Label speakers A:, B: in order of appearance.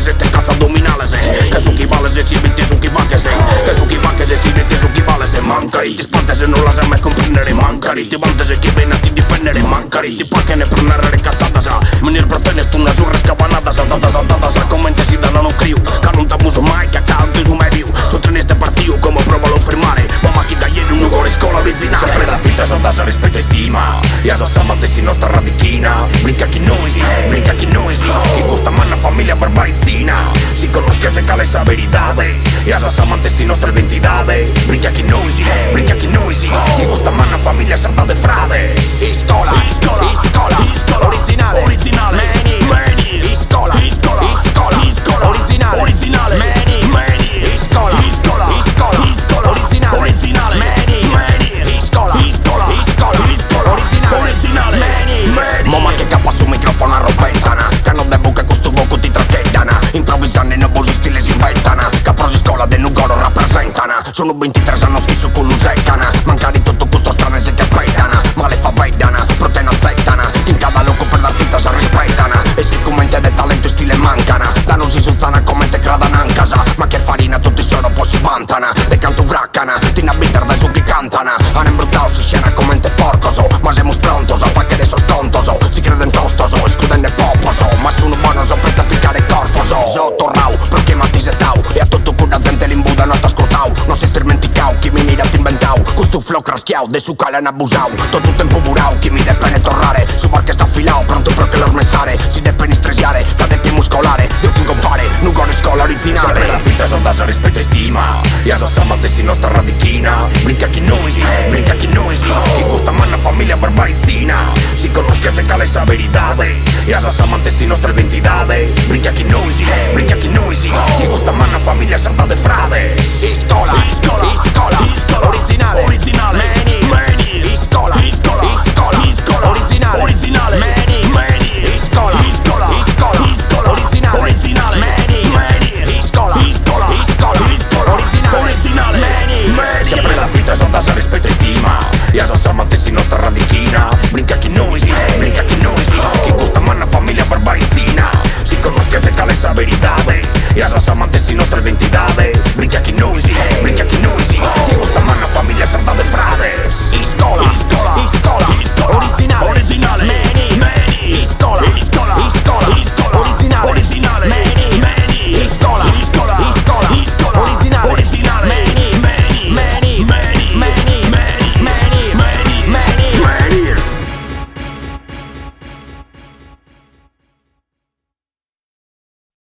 A: se te cazzo addominale se che su chi vale se si mette su chi va che sei che su chi va che se si mette su chi vale se mancari ti spante se non la sai mai comprendere mancari ti vante se chi viene a ti difendere mancari ti pa che ne prendere cazzata sa menir pretende stu una surra scabanata saltata sa commente si danno non criu che non t'abuso mai che accanto su mai viu tu treniste partiu come provalo a fermare mamma chi da ieri un ugore scola originale sempre la vita saltasa rispetto e stima ja sa samate si nostra radichina brinca chi noisi chi gusta manna famiglia barbaricina si conosce se cale sa veridade ja sa samate si nostra identidade brinca chi noisi chi gusta manna famiglia sarda de frade Iscola originale Meni Iscola originale Meni Iscola originale Meni Iscola originale Meni Mamma che cappa su microfono a rompentana che non devo che questo voco ti traccheddana improvvisando in nuovi stili si inventana caprosi scola de Nugoro rappresentana sono 23 anni schisso con l'usecana manca di tutto questo stranese che pedana ma le fa veddana proteina zettana in cada loco per dar fitta si rispettana e siccome de talento e stile mancana da non si sozzana come te cradana in casa ma che farina tutti solo poi si vantana de canto vraccana ti nabiter dai su che cantana hanno imbruttato si scena come te porcoso ma siamo prontoso fa che adesso scontoso si crede in tostoso escludendo poposo ma sono buono so prezza piccare corfoso sotto rau perché matti se tau e a tutto con la gente l'imbuda non t'ascoltau non si strimenticau chi mi mira t'inventau questo flow craschiau de su cale abusau tutto tempo vurau chi mi depene torrare su bar che sta affilao pronto per che lor messare si depene stresiare cadete muscolare dio chi compare Nugoro scola originale sempre la vita soldasa rispetto e stima ja sa samate si nostra radichina brinca chi noisi chi gusta manna famiglia barbaricina si conosce se cale sa veridade ja sa samate si nostra identidade brinca chi noisi chi gusta manna famiglia sarda de